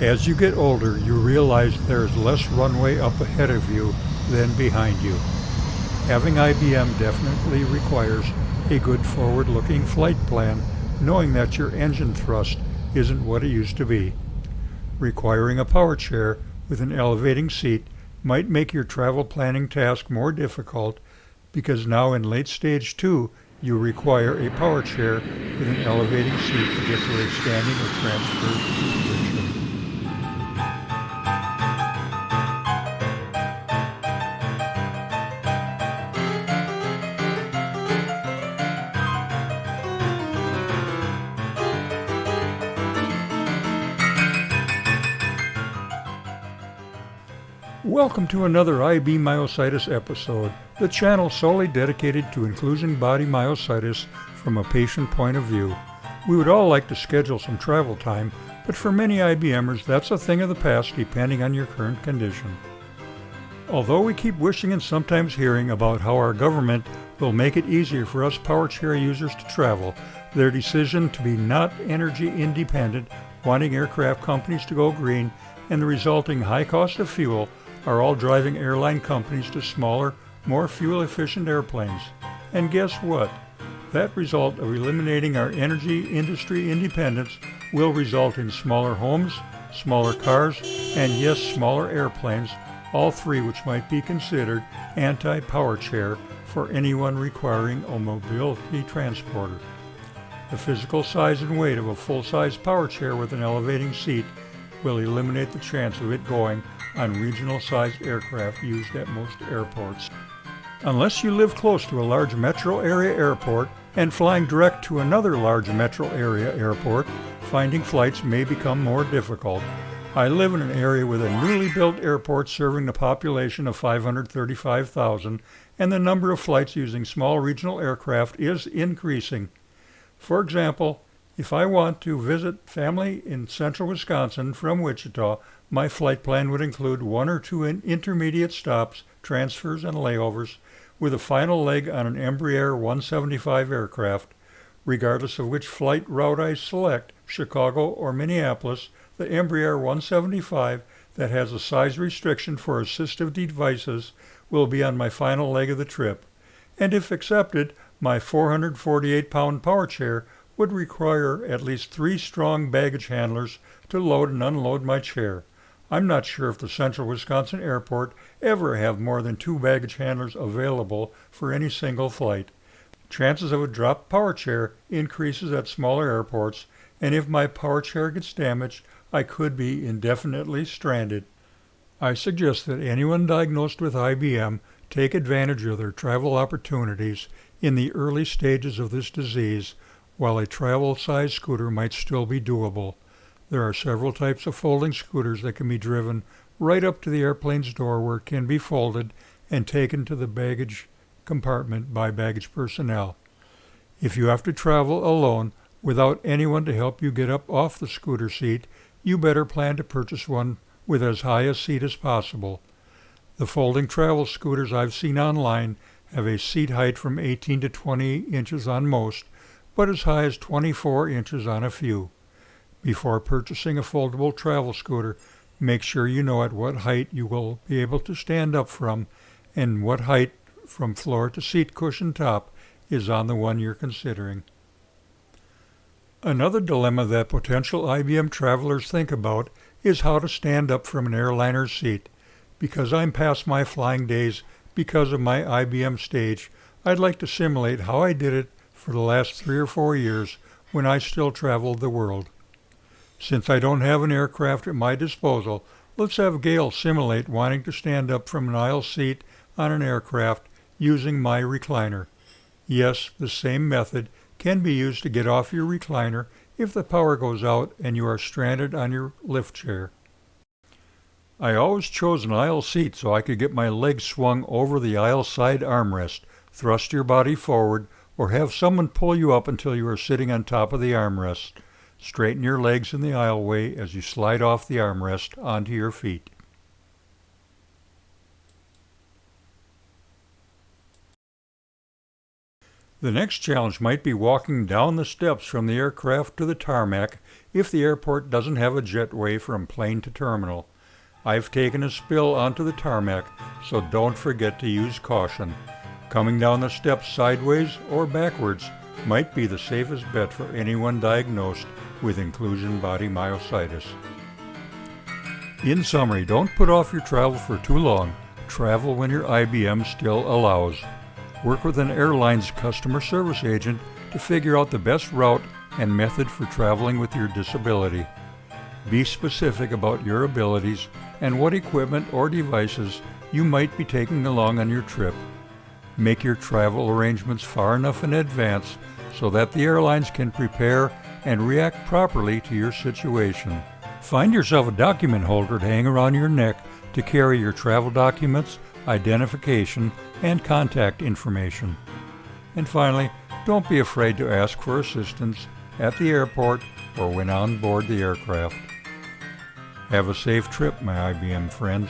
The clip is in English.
As you get older, you realize there is less runway up ahead of you than behind you. Having IBM definitely requires a good forward-looking flight plan, knowing that your engine thrust isn't what it used to be. Requiring a power chair with an elevating seat might make your travel planning task more difficult because now in late stage 2, you require a power chair with an elevating seat to get to a standing or transfer position. Welcome to another IB Myositis episode, the channel solely dedicated to Inclusion Body Myositis from a patient point of view. We would all like to schedule some travel time, but for many IBMers that's a thing of the past depending on your current condition. Although we keep wishing and sometimes hearing about how our government will make it easier for us power chair users to travel, their decision to be not energy independent, wanting aircraft companies to go green, and the resulting high cost of fuel are all driving airline companies to smaller, more fuel-efficient airplanes. And guess what? That result of eliminating our energy industry independence will result in smaller homes, smaller cars, and yes, smaller airplanes, all three which might be considered anti-power chair for anyone requiring a mobility transporter. The physical size and weight of a full-size power chair with an elevating seat will eliminate the chance of it going on regional-sized aircraft used at most airports. Unless you live close to a large metro area airport and flying direct to another large metro area airport, finding flights may become more difficult. I live in an area with a newly built airport serving the population of 535,000, and the number of flights using small regional aircraft is increasing. For example, if I want to visit family in central Wisconsin from Wichita, my flight plan would include 1 or 2 intermediate stops, transfers, and layovers, with a final leg on an Embraer 175 aircraft. Regardless of which flight route I select, Chicago or Minneapolis, the Embraer 175 that has a size restriction for assistive devices will be on my final leg of the trip. And if accepted, my 448-pound power chair would require at least 3 strong baggage handlers to load and unload my chair. I'm not sure if the Central Wisconsin Airport ever have more than 2 baggage handlers available for any single flight. Chances of a dropped power chair increases at smaller airports, and if my power chair gets damaged, I could be indefinitely stranded. I suggest that anyone diagnosed with IBM take advantage of their travel opportunities in the early stages of this disease, while a travel-sized scooter might still be doable. There are several types of folding scooters that can be driven right up to the airplane's door where it can be folded and taken to the baggage compartment by baggage personnel. If you have to travel alone without anyone to help you get up off the scooter seat, you better plan to purchase one with as high a seat as possible. The folding travel scooters I've seen online have a seat height from 18 to 20 inches on most, but as high as 24 inches on a few. Before purchasing a foldable travel scooter, make sure you know at what height you will be able to stand up from and what height from floor to seat cushion top is on the one you're considering. Another dilemma that potential IBM travelers think about is how to stand up from an airliner's seat. Because I'm past my flying days because of my IBM stage, I'd like to simulate how I did it for the last 3 or 4 years when I still traveled the world. Since I don't have an aircraft at my disposal, let's have Gail simulate wanting to stand up from an aisle seat on an aircraft using my recliner. Yes, the same method can be used to get off your recliner if the power goes out and you are stranded on your lift chair. I always chose an aisle seat so I could get my legs swung over the aisle side armrest, thrust your body forward, or have someone pull you up until you are sitting on top of the armrest. Straighten your legs in the aisleway as you slide off the armrest onto your feet. The next challenge might be walking down the steps from the aircraft to the tarmac if the airport doesn't have a jetway from plane to terminal. I've taken a spill onto the tarmac, so don't forget to use caution. Coming down the steps sideways or backwards might be the safest bet for anyone diagnosed with inclusion body myositis. In summary, don't put off your travel for too long. Travel when your IBM still allows. Work with an airline's customer service agent to figure out the best route and method for traveling with your disability. Be specific about your abilities and what equipment or devices you might be taking along on your trip. Make your travel arrangements far enough in advance so that the airlines can prepare and react properly to your situation. Find yourself a document holder to hang around your neck to carry your travel documents, identification, and contact information. And finally, don't be afraid to ask for assistance at the airport or when on board the aircraft. Have a safe trip, my IBM friends.